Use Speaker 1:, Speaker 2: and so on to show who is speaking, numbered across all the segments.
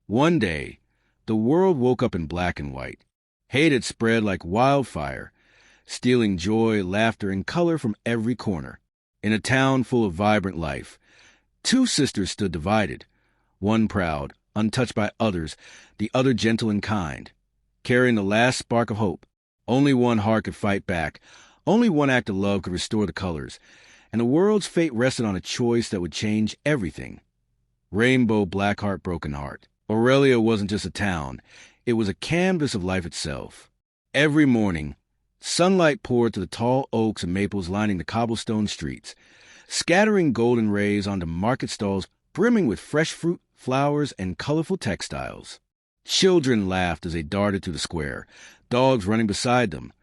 Speaker 1: One day, the world woke up in black and white. Hate had spread like wildfire, stealing joy, laughter, and color from every corner. In a town full of vibrant life, two sisters stood divided, one proud, untouched by others, the other gentle and kind, carrying the last spark of hope. Only one heart could fight back, only one act of love could restore the colors, and the world's fate rested on a choice that would change everything. Rainbow Black Heart Broken Heart. Aurelia wasn't just a town, it was a canvas of life itself. Every morning, sunlight poured through the tall oaks and maples lining the cobblestone streets, scattering golden rays onto market stalls brimming with fresh fruit, flowers, and colorful textiles. Children laughed as they darted through the square, dogs running beside them,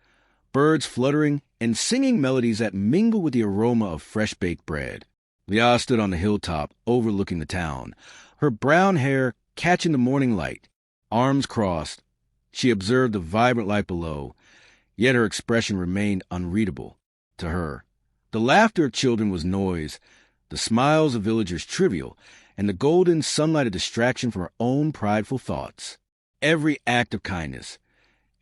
Speaker 1: birds fluttering and singing melodies that mingled with the aroma of fresh-baked bread. Leah stood on the hilltop overlooking the town, her brown hair catching the morning light. Arms crossed, she observed the vibrant light below, yet her expression remained unreadable. To her, the laughter of children was noise, the smiles of villagers trivial, and the golden sunlight a distraction from her own prideful thoughts. Every act of kindness,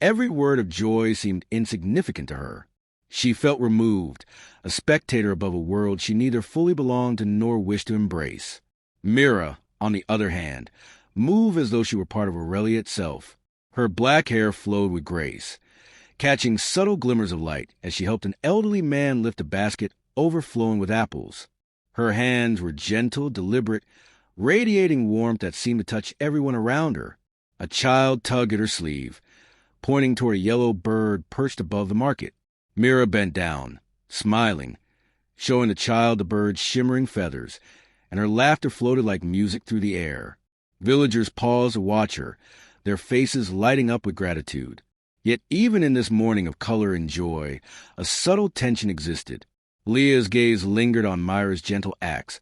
Speaker 1: every word of joy seemed insignificant to her. She felt removed, a spectator above a world she neither fully belonged to nor wished to embrace. Mira, on the other hand, moved as though she were part of Aurelia itself. Her black hair flowed with grace, catching subtle glimmers of light as she helped an elderly man lift a basket overflowing with apples. Her hands were gentle, deliberate, radiating warmth that seemed to touch everyone around her. A child tugged at her sleeve, pointing toward a yellow bird perched above the market. Mira bent down, smiling, showing the child the bird's shimmering feathers, and her laughter floated like music through the air. Villagers paused to watch her, their faces lighting up with gratitude. Yet even in this morning of color and joy, a subtle tension existed. Leah's gaze lingered on Myra's gentle acts,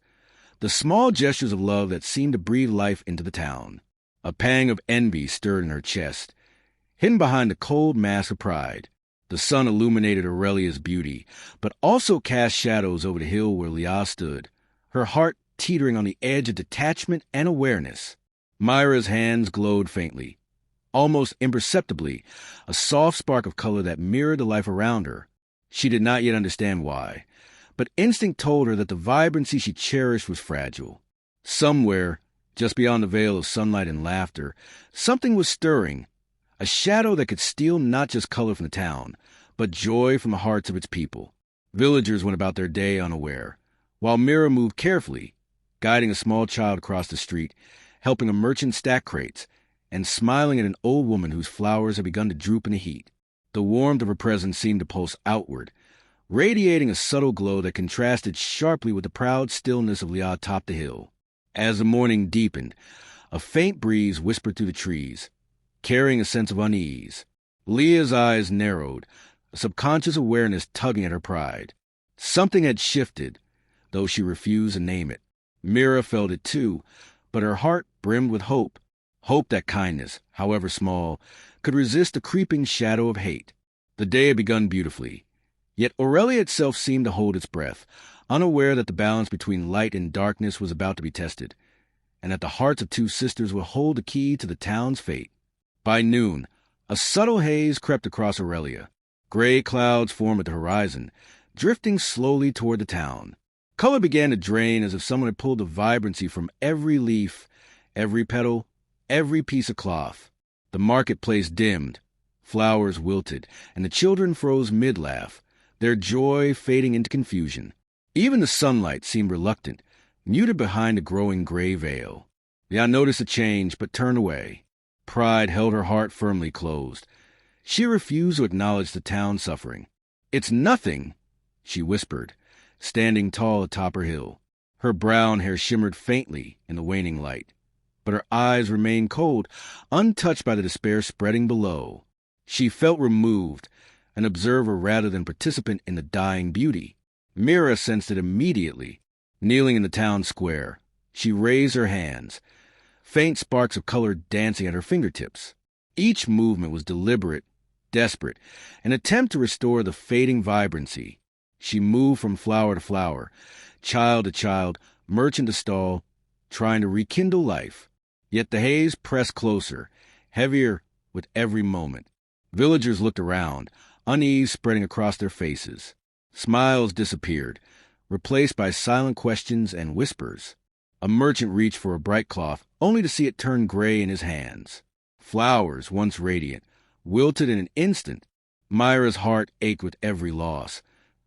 Speaker 1: the small gestures of love that seemed to breathe life into the town. A pang of envy stirred in her chest, hidden behind the cold mask of pride. The sun illuminated Aurelia's beauty, but also cast shadows over the hill where Leah stood, her heart teetering on the edge of detachment and awareness. Myra's hands glowed faintly, almost imperceptibly, a soft spark of color that mirrored the life around her. She did not yet understand why, but instinct told her that the vibrancy she cherished was fragile. Somewhere, just beyond the veil of sunlight and laughter, something was stirring, a shadow that could steal not just color from the town, but joy from the hearts of its people. Villagers went about their day unaware, while Mira moved carefully, guiding a small child across the street, helping a merchant stack crates, and smiling at an old woman whose flowers had begun to droop in the heat. The warmth of her presence seemed to pulse outward, radiating a subtle glow that contrasted sharply with the proud stillness of Leah atop the hill. As the morning deepened, a faint breeze whispered through the trees, carrying a sense of unease. Leah's eyes narrowed, a subconscious awareness tugging at her pride. Something had shifted, though she refused to name it. Mira felt it too, but her heart brimmed with hope that kindness, however small, could resist the creeping shadow of hate. The day had begun beautifully, yet Aurelia itself seemed to hold its breath, unaware that the balance between light and darkness was about to be tested, and that the hearts of two sisters would hold the key to the town's fate. By noon, a subtle haze crept across Aurelia. Gray clouds formed at the horizon, drifting slowly toward the town. Color began to drain as if someone had pulled the vibrancy from every leaf, every petal, every piece of cloth. The marketplace dimmed, flowers wilted, and the children froze mid-laugh, their joy fading into confusion. Even the sunlight seemed reluctant, muted behind a growing gray veil. Leah noticed a change, but turned away. Pride held her heart firmly closed. She refused to acknowledge the town's suffering. "It's nothing," she whispered, standing tall atop her hill. Her brown hair shimmered faintly in the waning light, but her eyes remained cold, untouched by the despair spreading below. She felt removed, an observer rather than participant in the dying beauty. Mira sensed it immediately. Kneeling in the town square, she raised her hands, faint sparks of color dancing at her fingertips. Each movement was deliberate, desperate, an attempt to restore the fading vibrancy. She moved from flower to flower, child to child, merchant to stall, trying to rekindle life. Yet the haze pressed closer, heavier with every moment. Villagers looked around, unease spreading across their faces. Smiles disappeared, replaced by silent questions and whispers. A merchant reached for a bright cloth, only to see it turn gray in his hands. Flowers, once radiant, wilted in an instant. Myra's heart ached with every loss,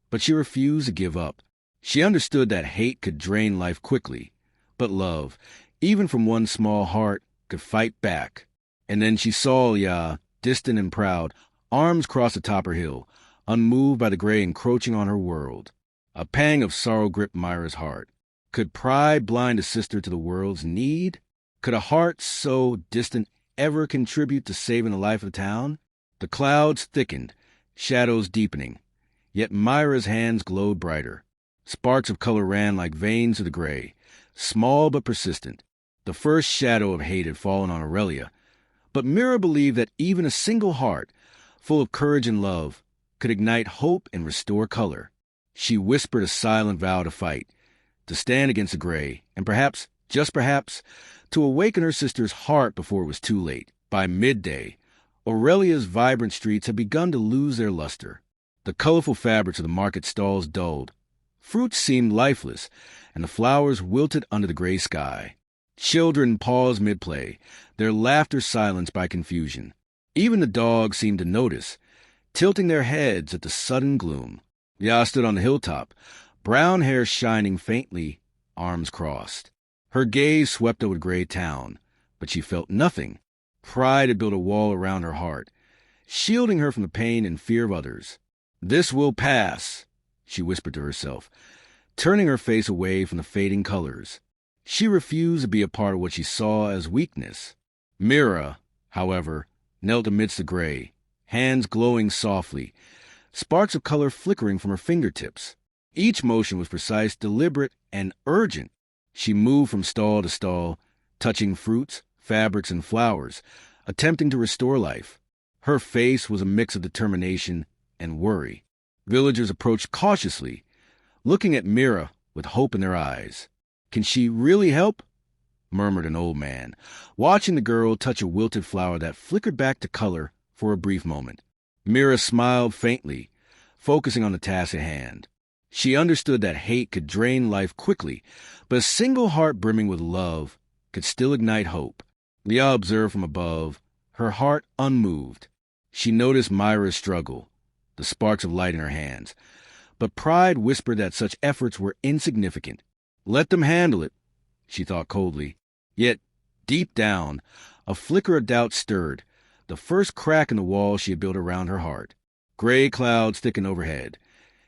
Speaker 1: but she refused to give up. She understood that hate could drain life quickly, but love, even from one small heart, could fight back. And then she saw Leah, distant and proud, arms crossed atop her hill, unmoved by the gray encroaching on her world. A pang of sorrow gripped Myra's heart. Could pride blind a sister to the world's need? Could a heart so distant ever contribute to saving the life of the town? The clouds thickened, shadows deepening, yet Myra's hands glowed brighter. Sparks of color ran like veins of the gray, small but persistent. The first shadow of hate had fallen on Aurelia, but Myra believed that even a single heart, full of courage and love, could ignite hope and restore color. She whispered a silent vow to fight, to stand against the gray, and perhaps, just perhaps, to awaken her sister's heart before it was too late. By midday, Aurelia's vibrant streets had begun to lose their luster. The colorful fabrics of the market stalls dulled. Fruits seemed lifeless, and the flowers wilted under the gray sky. Children paused mid-play, their laughter silenced by confusion. Even the dogs seemed to notice, tilting their heads at the sudden gloom. Leah stood on the hilltop, brown hair shining faintly, arms crossed. Her gaze swept over the gray town, but she felt nothing. Pride had built a wall around her heart, shielding her from the pain and fear of others. "This will pass," she whispered to herself, turning her face away from the fading colors. She refused to be a part of what she saw as weakness. Myra, however, knelt amidst the gray, hands glowing softly, sparks of color flickering from her fingertips. Each motion was precise, deliberate, and urgent. She moved from stall to stall, touching fruits, fabrics, and flowers, attempting to restore life. Her face was a mix of determination and worry. Villagers approached cautiously, looking at Myra with hope in their eyes. "Can she really help?" murmured an old man, watching the girl touch a wilted flower that flickered back to color for a brief moment. Myra smiled faintly, focusing on the task at hand. She understood that hate could drain life quickly, but a single heart brimming with love could still ignite hope. Leah observed from above, her heart unmoved. She noticed Myra's struggle, the sparks of light in her hands, but pride whispered that such efforts were insignificant. Let them handle it, she thought coldly. Yet, deep down, a flicker of doubt stirred, the first crack in the wall she had built around her heart. Gray clouds thickened overhead,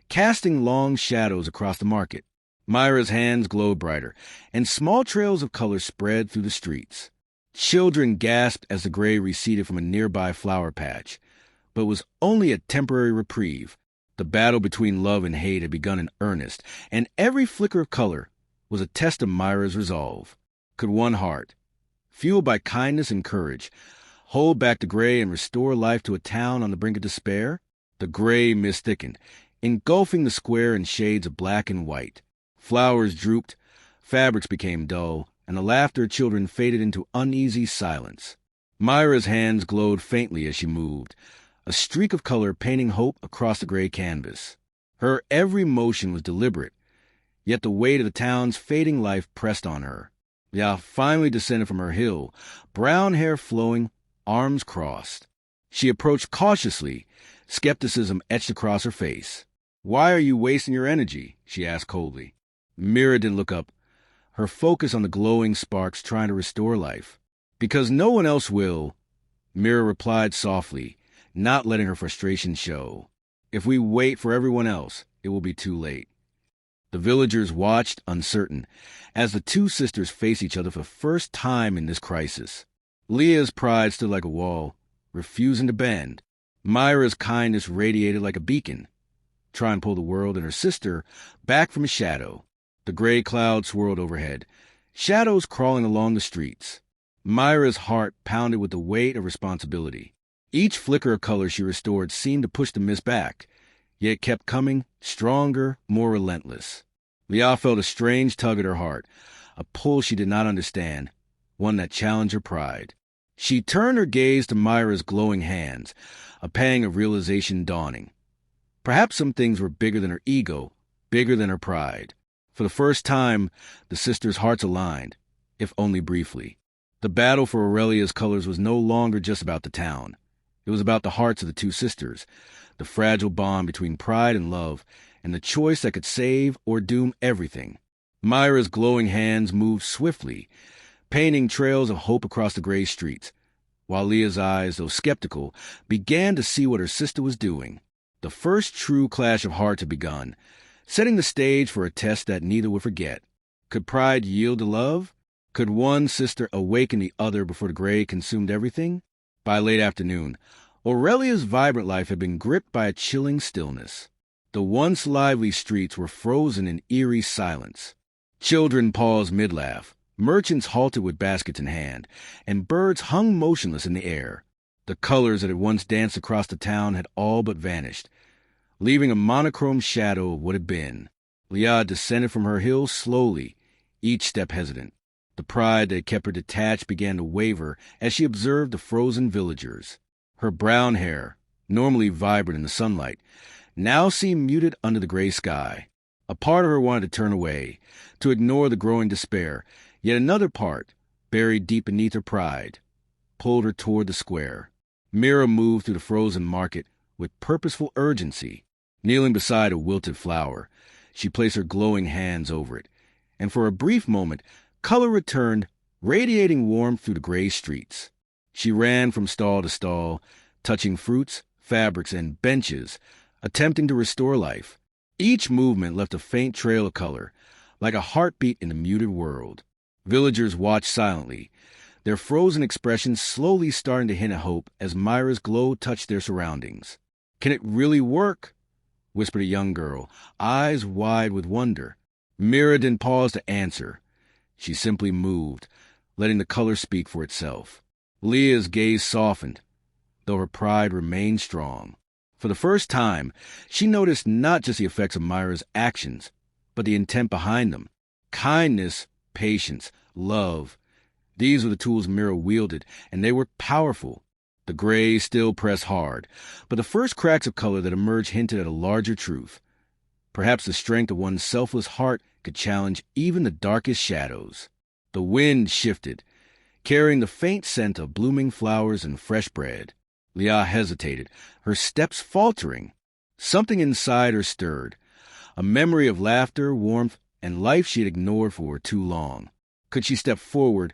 Speaker 1: casting long shadows across the market. Myra's hands glowed brighter, and small trails of color spread through the streets. Children gasped as the gray receded from a nearby flower patch, but it was only a temporary reprieve. The battle between love and hate had begun in earnest, and every flicker of color was a test of Myra's resolve. Could one heart, fueled by kindness and courage, hold back the gray and restore life to a town on the brink of despair? The gray mist thickened, engulfing the square in shades of black and white. Flowers drooped, fabrics became dull, and the laughter of children faded into uneasy silence. Myra's hands glowed faintly as she moved, a streak of color painting hope across the gray canvas. Her every motion was deliberate, yet the weight of the town's fading life pressed on her. Leah finally descended from her hill, brown hair flowing, arms crossed. She approached cautiously, skepticism etched across her face. "Why are you wasting your energy?" she asked coldly. Myra didn't look up, her focus on the glowing sparks trying to restore life. "Because no one else will," Myra replied softly, not letting her frustration show. "If we wait for everyone else, it will be too late." The villagers watched, uncertain, as the two sisters faced each other for the first time in this crisis. Leah's pride stood like a wall, refusing to bend. Myra's kindness radiated like a beacon, trying to pull the world and her sister back from a shadow. The gray clouds swirled overhead, shadows crawling along the streets. Myra's heart pounded with the weight of responsibility. Each flicker of color she restored seemed to push the mist back, yet it kept coming, stronger, more relentless. Leah felt a strange tug at her heart, a pull she did not understand, one that challenged her pride. She turned her gaze to Myra's glowing hands, a pang of realization dawning. Perhaps some things were bigger than her ego, bigger than her pride. For the first time, the sisters' hearts aligned, if only briefly. The battle for Aurelia's colors was no longer just about the town. It was about the hearts of the two sisters, the fragile bond between pride and love, and the choice that could save or doom everything. Myra's glowing hands moved swiftly, painting trails of hope across the gray streets, while Leah's eyes, though skeptical, began to see what her sister was doing. The first true clash of hearts had begun, setting the stage for a test that neither would forget. Could pride yield to love? Could one sister awaken the other before the gray consumed everything? By late afternoon, Aurelia's vibrant life had been gripped by a chilling stillness. The once lively streets were frozen in eerie silence. Children paused mid-laugh, merchants halted with baskets in hand, and birds hung motionless in the air. The colors that had once danced across the town had all but vanished, leaving a monochrome shadow of what had been. Leah descended from her hill slowly, each step hesitant. The pride that had kept her detached began to waver as she observed the frozen villagers. Her brown hair, normally vibrant in the sunlight, now seemed muted under the gray sky. A part of her wanted to turn away, to ignore the growing despair, yet another part, buried deep beneath her pride, pulled her toward the square. Mira moved through the frozen market with purposeful urgency. Kneeling beside a wilted flower, she placed her glowing hands over it, and for a brief moment, color returned, radiating warmth through the gray streets. She ran from stall to stall, touching fruits, fabrics, and benches, attempting to restore life. Each movement left a faint trail of color, like a heartbeat in a muted world. Villagers watched silently, their frozen expressions slowly starting to hint at hope as Myra's glow touched their surroundings. "Can it really work?" whispered a young girl, eyes wide with wonder. Mira didn't pause to answer. She simply moved, letting the color speak for itself. Leah's gaze softened, though her pride remained strong. For the first time, she noticed not just the effects of Myra's actions, but the intent behind them. Kindness, patience, love. These were the tools Mira wielded, and they were powerful. The gray still pressed hard, but the first cracks of color that emerged hinted at a larger truth. Perhaps the strength of one's selfless heart could challenge even the darkest shadows. The wind shifted, carrying the faint scent of blooming flowers and fresh bread. Leah hesitated, her steps faltering. Something inside her stirred, a memory of laughter, warmth, and life she had ignored for too long. Could she step forward,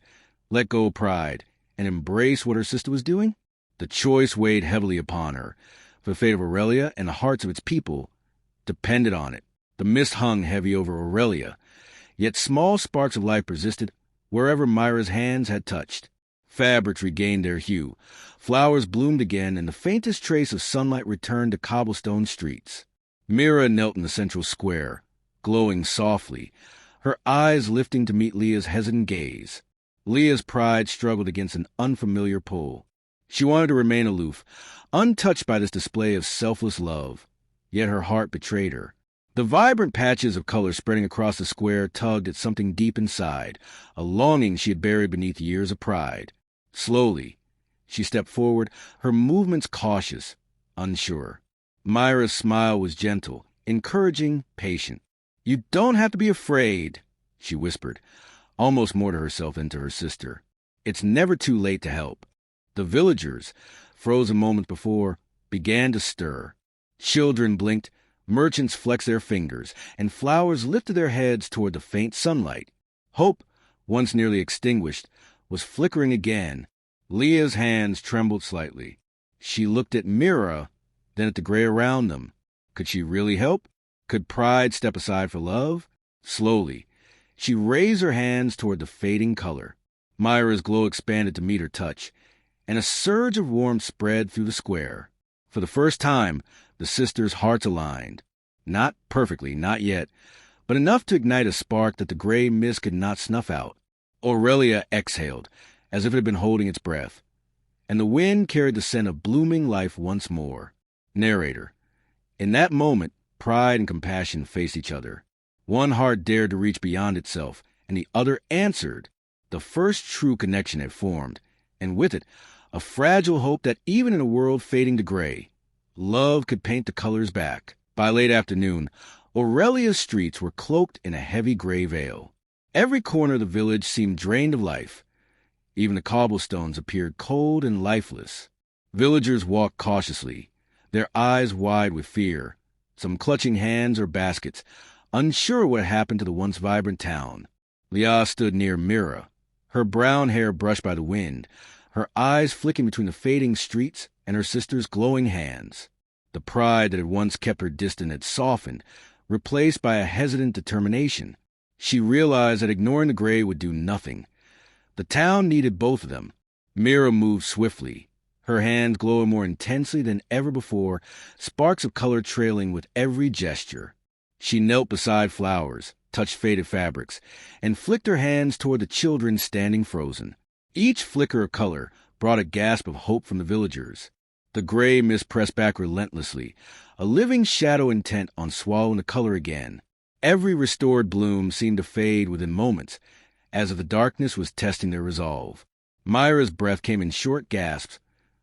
Speaker 1: let go of pride, and embrace what her sister was doing? The choice weighed heavily upon her, for the fate of Aurelia and the hearts of its people depended on it. The mist hung heavy over Aurelia, yet small sparks of life persisted wherever Myra's hands had touched. Fabrics regained their hue, flowers bloomed again, and the faintest trace of sunlight returned to cobblestone streets. Mira knelt in the central square, glowing softly, her eyes lifting to meet Leah's hesitant gaze. Leah's pride struggled against an unfamiliar pull. She wanted to remain aloof, untouched by this display of selfless love, yet her heart betrayed her. The vibrant patches of color spreading across the square tugged at something deep inside, a longing she had buried beneath years of pride. Slowly, she stepped forward, her movements cautious, unsure. Myra's smile was gentle, encouraging, patient. "You don't have to be afraid," she whispered, almost more to herself than to her sister. "It's never too late to help." The villagers, frozen moments before, began to stir. Children blinked, merchants flexed their fingers, and flowers lifted their heads toward the faint sunlight. Hope, once nearly extinguished, was flickering again. Leah's hands trembled slightly. She looked at Mira, then at the gray around them. Could she really help? Could pride step aside for love? Slowly, she raised her hands toward the fading color. Myra's glow expanded to meet her touch, and a surge of warmth spread through the square. For the first time, the sisters' hearts aligned. Not perfectly, not yet, but enough to ignite a spark that the gray mist could not snuff out. Aurelia exhaled, as if it had been holding its breath, and the wind carried the scent of blooming life once more. Narrator. In that moment, pride and compassion faced each other. One heart dared to reach beyond itself, and the other answered, The first true connection had formed, and with it, a fragile hope that even in a world fading to gray, love could paint the colors back. By late afternoon, Aurelia's streets were cloaked in a heavy gray veil. Every corner of the village seemed drained of life. Even the cobblestones appeared cold and lifeless. Villagers walked cautiously, their eyes wide with fear, some clutching hands or baskets, unsure what had happened to the once vibrant town. Leah stood near Mira, her brown hair brushed by the wind, her eyes flicking between the fading streets and her sister's glowing hands. The pride that had once kept her distant had softened, replaced by a hesitant determination. She realized that ignoring the gray would do nothing. The town needed both of them. Mira moved swiftly, her hands glowing more intensely than ever before, sparks of color trailing with every gesture. She knelt beside flowers, touched faded fabrics, and flicked her hands toward the children standing frozen. Each flicker of color brought a gasp of hope from the villagers. The gray mist pressed back relentlessly, a living shadow intent on swallowing the color again. Every restored bloom seemed to fade within moments, as if the darkness was testing their resolve. Myra's breath came in short gasps,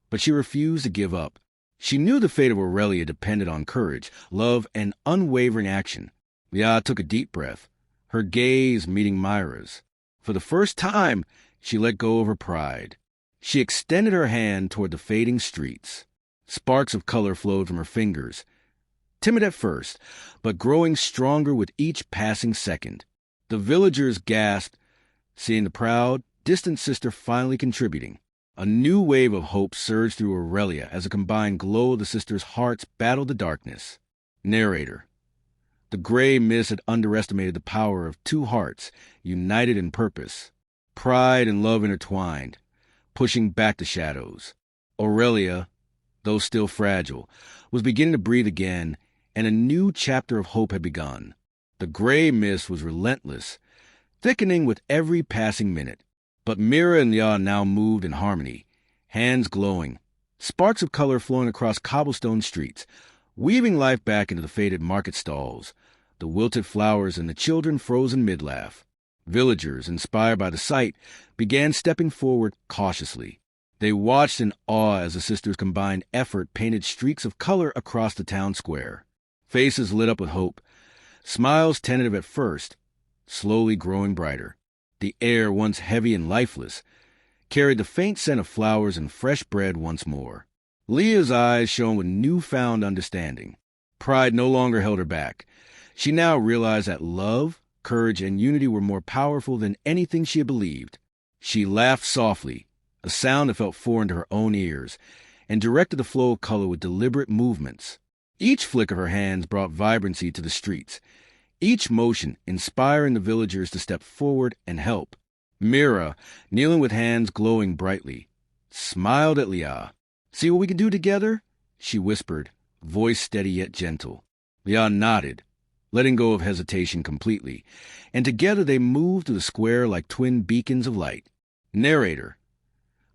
Speaker 1: but she refused to give up. She knew the fate of Aurelia depended on courage, love, and unwavering action. Leah took a deep breath, her gaze meeting Myra's. For the first time, she let go of her pride. She extended her hand toward the fading streets. Sparks of color flowed from her fingers, timid at first, but growing stronger with each passing second. The villagers gasped, seeing the proud, distant sister finally contributing. A new wave of hope surged through Aurelia as a combined glow of the sisters' hearts battled the darkness. Narrator. The gray mist had underestimated the power of two hearts, united in purpose. Pride and love intertwined, pushing back the shadows. Aurelia, though still fragile, was beginning to breathe again, and a new chapter of hope had begun. The gray mist was relentless, thickening with every passing minute. But Mira and Leah now moved in harmony, hands glowing, sparks of color flowing across cobblestone streets, weaving life back into the faded market stalls, the wilted flowers and the children frozen mid-laugh. Villagers, inspired by the sight, began stepping forward cautiously. They watched in awe as the sisters' combined effort painted streaks of color across the town square. Faces lit up with hope, smiles tentative at first, slowly growing brighter. The air, once heavy and lifeless, carried the faint scent of flowers and fresh bread once more. Leah's eyes shone with newfound understanding. Pride no longer held her back. She now realized that love, courage, and unity were more powerful than anything she had believed. She laughed softly, a sound that felt foreign to her own ears, and directed the flow of color with deliberate movements. Each flick of her hands brought vibrancy to the streets, each motion inspiring the villagers to step forward and help. Mira, kneeling with hands glowing brightly, smiled at Leah. "See what we can do together?" she whispered, voice steady yet gentle. Leah nodded, letting go of hesitation completely, and together they moved through the square like twin beacons of light. Narrator.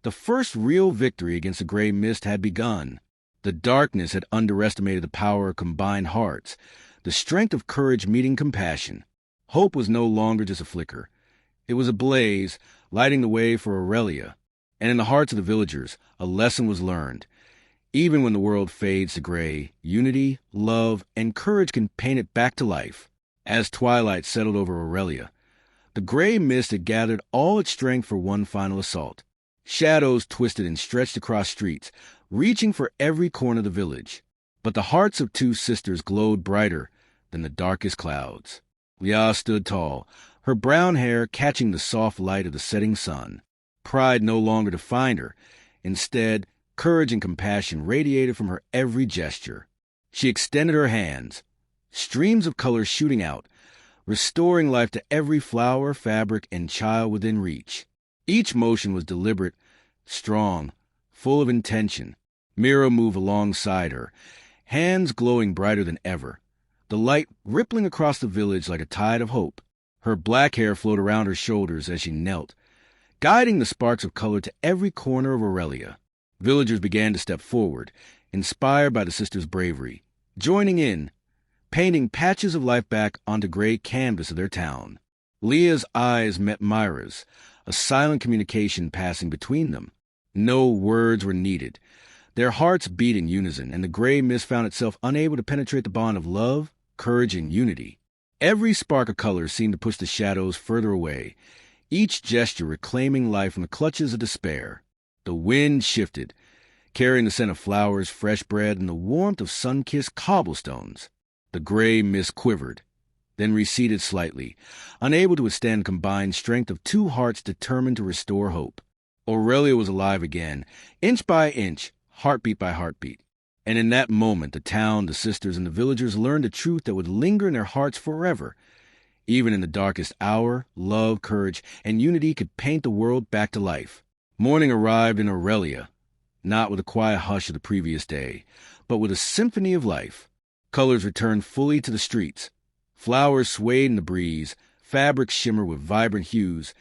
Speaker 1: The first real victory against the gray mist had begun. The darkness had underestimated the power of combined hearts, the strength of courage meeting compassion. Hope was no longer just a flicker. It was a blaze, lighting the way for Aurelia. And in the hearts of the villagers, a lesson was learned. Even when the world fades to gray, unity, love, and courage can paint it back to life. As twilight settled over Aurelia, the gray mist had gathered all its strength for one final assault. Shadows twisted and stretched across streets, reaching for every corner of the village. But the hearts of two sisters glowed brighter than the darkest clouds. Leah stood tall, her brown hair catching the soft light of the setting sun. Pride no longer defined her. Instead, courage and compassion radiated from her every gesture. She extended her hands, streams of color shooting out, restoring life to every flower, fabric, and child within reach. Each motion was deliberate, strong, full of intention. Mira moved alongside her, hands glowing brighter than ever, the light rippling across the village like a tide of hope. Her black hair flowed around her shoulders as she knelt, guiding the sparks of color to every corner of Aurelia. Villagers began to step forward, inspired by the sisters' bravery, joining in, painting patches of life back onto gray canvas of their town. Leah's eyes met Myra's, a silent communication passing between them. No words were needed. Their hearts beat in unison, and the gray mist found itself unable to penetrate the bond of love, courage, and unity. Every spark of color seemed to push the shadows further away, each gesture reclaiming life from the clutches of despair. The wind shifted, carrying the scent of flowers, fresh bread, and the warmth of sun-kissed cobblestones. The gray mist quivered, then receded slightly, unable to withstand the combined strength of two hearts determined to restore hope. Aurelia was alive again, inch by inch, heartbeat by heartbeat. And in that moment, the town, the sisters, and the villagers learned a truth that would linger in their hearts forever. Even in the darkest hour, love, courage, and unity could paint the world back to life. Morning arrived in Aurelia, not with the quiet hush of the previous day, but with a symphony of life. Colors returned fully to the streets. Flowers swayed in the breeze, fabrics shimmered with vibrant hues,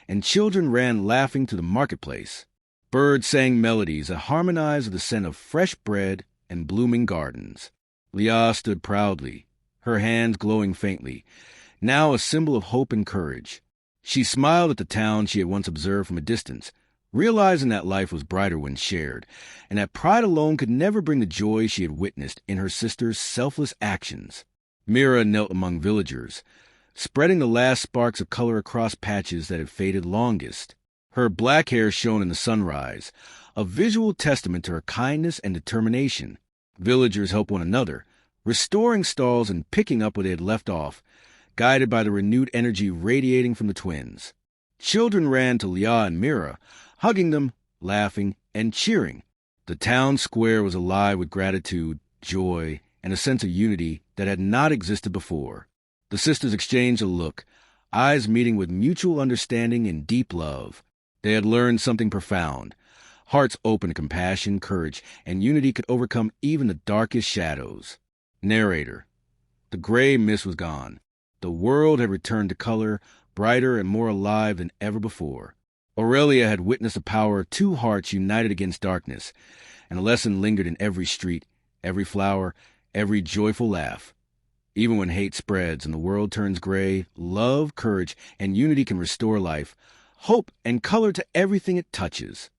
Speaker 1: and children ran laughing to the marketplace. Birds sang melodies that harmonized with the scent of fresh bread and blooming gardens. Leah stood proudly, her hands glowing faintly, now a symbol of hope and courage. She smiled at the town she had once observed from a distance, realizing that life was brighter when shared, and that pride alone could never bring the joy she had witnessed in her sister's selfless actions. Mira knelt among villagers, spreading the last sparks of color across patches that had faded longest. Her black hair shone in the sunrise, a visual testament to her kindness and determination. Villagers helped one another, restoring stalls and picking up what they had left off, guided by the renewed energy radiating from the twins. Children ran to Leah and Mira, hugging them, laughing, and cheering. The town square was alive with gratitude, joy, and a sense of unity that had not existed before. The sisters exchanged a look, eyes meeting with mutual understanding and deep love. They had learned something profound. Hearts open to compassion, courage, and unity could overcome even the darkest shadows. Narrator. The gray mist was gone. The world had returned to color, brighter and more alive than ever before. Aurelia had witnessed the power of two hearts united against darkness, and a lesson lingered in every street, every flower, every joyful laugh. Even when hate spreads and the world turns gray, love, courage, and unity can restore life, hope, and color to everything it touches.